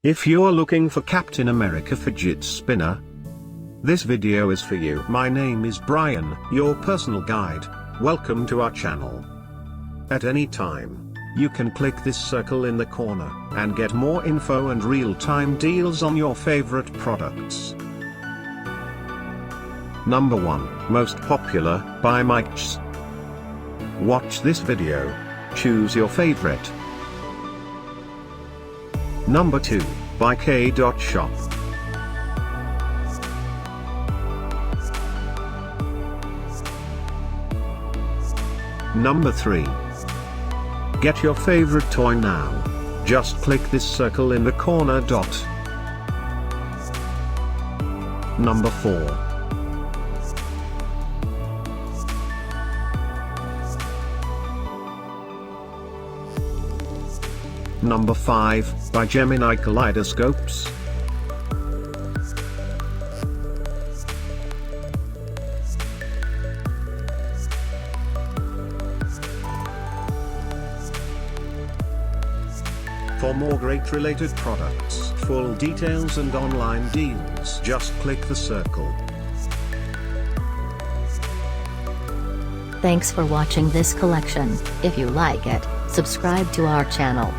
If you're looking for Captain America fidget spinner, this video is for you. My name is Brian, your personal guide. Welcome to our channel. At any time, you can click this circle in the corner and get more info and real-time deals on your favorite products. Number 1, Most Popular, by Mictchz. Watch this video. Choose your favorite. Number 2, by K.SHOP. Number 3. Get your favorite toy now. Just click this circle in the corner dot. Number 4. Number 5, by Gemini Kaleidoscopes. For more great related products, full details and online deals, just click the circle. Thanks for watching this collection. If you like it, subscribe to our channel.